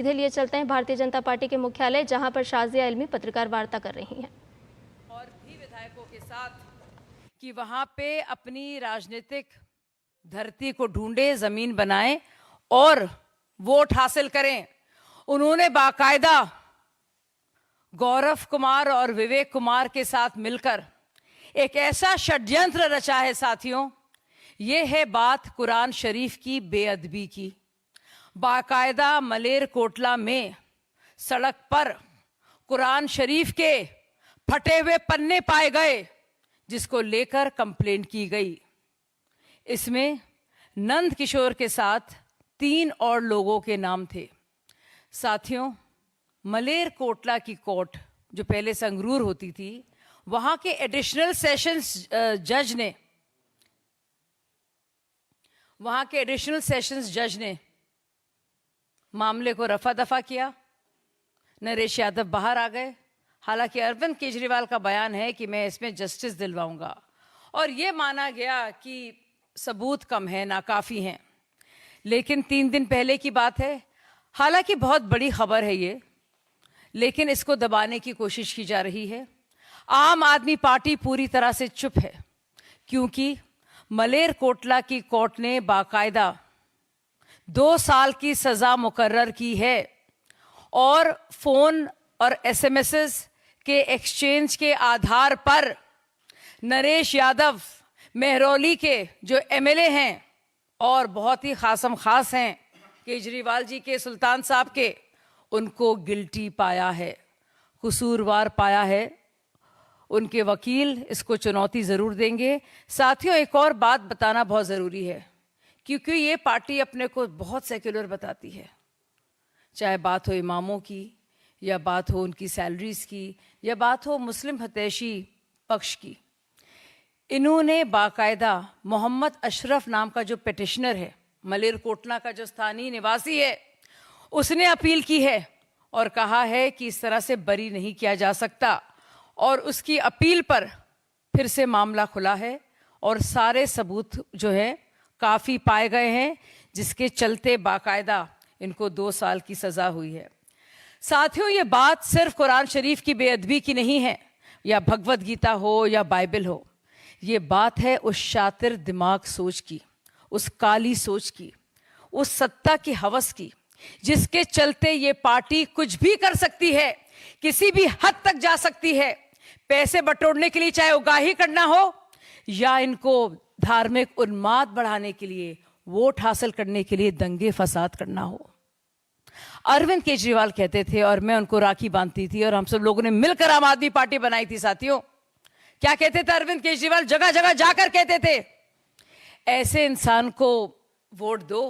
सीधे लिए चलते हैं भारतीय जनता पार्टी के मुख्यालय, जहां पर शाजिया इल्मी पत्रकार वार्ता कर रही हैं और भी विधायकों के साथ कि वहां पे अपनी राजनीतिक धरती को ढूंढे, जमीन बनाएं और वोट हासिल करें। उन्होंने बाकायदा गौरव कुमार और विवेक कुमार के साथ मिलकर एक ऐसा षड्यंत्र रचा है साथियों। ये है बात कुरान शरीफ की बेअदबी की। बाकायदा मलेर कोटला में सड़क पर कुरान शरीफ के फटे हुए पन्ने पाए गए, जिसको लेकर कंप्लेंट की गई। इसमें नंद किशोर के साथ 3 और लोगों के नाम थे। साथियों, मलेर कोटला की कोर्ट जो पहले संगरूर होती थी, वहां के एडिशनल सेशंस जज ने मामले को रफा दफा किया। नरेश यादव बाहर आ गए। हालांकि अरविंद केजरीवाल का बयान है कि मैं इसमें जस्टिस दिलवाऊंगा, और ये माना गया कि सबूत कम है, नाकाफी हैं। लेकिन 3 दिन पहले की बात है। हालांकि बहुत बड़ी खबर है ये, लेकिन इसको दबाने की कोशिश की जा रही है। आम आदमी पार्टी पूरी तरह से चुप है, क्योंकि मलेर कोटला की कोर्ट ने बाकायदा 2 साल की सजा मुकर्रर की है, और फोन और एसएमएस के एक्सचेंज के आधार पर नरेश यादव, मेहरौली के जो एमएलए हैं और बहुत ही खासम खास हैं केजरीवाल जी के, सुल्तान साहब के, उनको गिल्टी पाया है, कसूरवार पाया है। उनके वकील इसको चुनौती ज़रूर देंगे। साथियों, एक और बात बताना बहुत ज़रूरी है, क्योंकि ये पार्टी अपने को बहुत सेक्युलर बताती है। चाहे बात हो इमामों की, या बात हो उनकी सैलरीज की, या बात हो मुस्लिम हतैशी पक्ष की। इन्होंने बाकायदा मोहम्मद अशरफ नाम का जो पिटिशनर है, मलेर कोटला का जो स्थानीय निवासी है, उसने अपील की है और कहा है कि इस तरह से बरी नहीं किया जा सकता, और उसकी अपील पर फिर से मामला खुला है और सारे सबूत जो है काफ़ी पाए गए हैं, जिसके चलते बाकायदा इनको 2 साल की सज़ा हुई है। साथियों, ये बात सिर्फ कुरान शरीफ की बेअदबी की नहीं है, या भगवत गीता हो या बाइबल हो। ये बात है उस शातिर दिमाग सोच की, उस काली सोच की, उस सत्ता की हवस की, जिसके चलते ये पार्टी कुछ भी कर सकती है, किसी भी हद तक जा सकती है, पैसे बटोरने के लिए, चाहे उगाही करना हो या इनको धार्मिक उन्माद बढ़ाने के लिए, वोट हासिल करने के लिए दंगे फसाद करना हो। अरविंद केजरीवाल कहते थे, और मैं उनको राखी बांधती थी, और हम सब लोगों ने मिलकर आम आदमी पार्टी बनाई थी। साथियों, क्या कहते थे अरविंद केजरीवाल? जगह जगह जाकर कहते थे, ऐसे इंसान को वोट दो,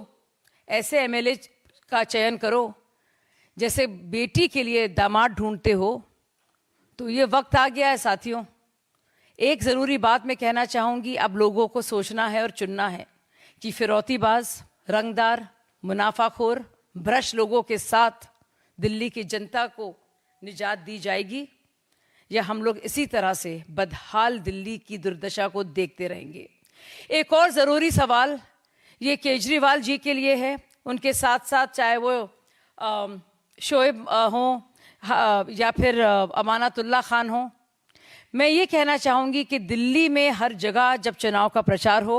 ऐसे एमएलए का चयन करो जैसे बेटी के लिए दामाद ढूंढते हो। तो ये वक्त आ गया है साथियों। एक ज़रूरी बात मैं कहना चाहूँगी, अब लोगों को सोचना है और चुनना है कि फिरौतीबाज, रंगदार, मुनाफाखोर, भ्रष्ट लोगों के साथ दिल्ली की जनता को निजात दी जाएगी, या हम लोग इसी तरह से बदहाल दिल्ली की दुर्दशा को देखते रहेंगे। एक और ज़रूरी सवाल ये केजरीवाल जी के लिए है, उनके साथ साथ चाहे वो शोएब हों या फिर अमानतुल्लाह खान हों। मैं ये कहना चाहूँगी कि दिल्ली में हर जगह जब चुनाव का प्रचार हो,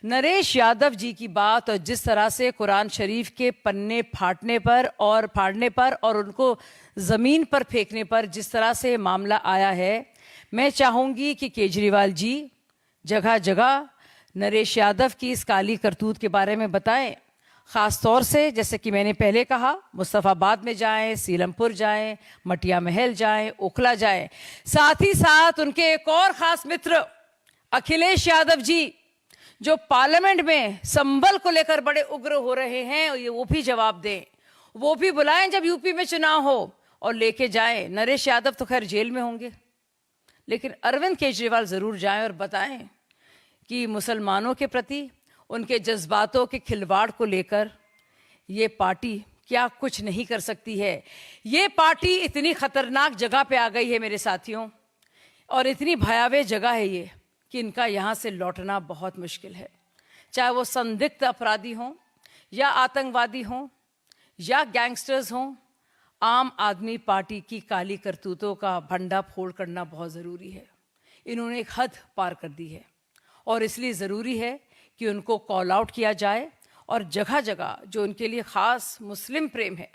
नरेश यादव जी की बात और जिस तरह से कुरान शरीफ के पन्ने फाड़ने पर और उनको ज़मीन पर फेंकने पर जिस तरह से मामला आया है, मैं चाहूँगी कि केजरीवाल जी जगह जगह नरेश यादव की इस काली करतूत के बारे में बताएं। ख़ास तौर से, जैसे कि मैंने पहले कहा, मुस्तफ़ाबाद में जाएं, सीलमपुर जाएं, मटिया महल जाएं, ओखला जाएं। साथ ही साथ उनके एक और ख़ास मित्र अखिलेश यादव जी, जो पार्लियामेंट में संबल को लेकर बड़े उग्र हो रहे हैं, और ये वो भी जवाब दें, वो भी बुलाएं जब यूपी में चुनाव हो और लेके जाएं। नरेश यादव तो खैर जेल में होंगे, लेकिन अरविंद केजरीवाल ज़रूर जाएं और बताएं कि मुसलमानों के प्रति उनके जज्बातों के खिलवाड़ को लेकर ये पार्टी क्या कुछ नहीं कर सकती है। ये पार्टी इतनी खतरनाक जगह पे आ गई है मेरे साथियों, और इतनी भयावह जगह है ये कि इनका यहाँ से लौटना बहुत मुश्किल है। चाहे वो संदिग्ध अपराधी हों, या आतंकवादी हों, या गैंगस्टर्स हों, आम आदमी पार्टी की काली करतूतों का भंडाफोड़ करना बहुत ज़रूरी है। इन्होंने एक हद पार कर दी है और इसलिए ज़रूरी है कि उनको कॉल आउट किया जाए और जगह जगह जो उनके लिए ख़ास मुस्लिम प्रेम है,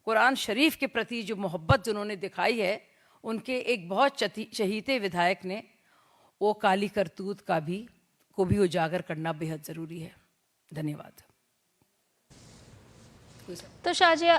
कुरान शरीफ के प्रति जो मोहब्बत जिन्होंने दिखाई है, उनके एक बहुत चहीते विधायक ने वो काली करतूत को भी उजागर करना बेहद ज़रूरी है। धन्यवाद। तो शाजिया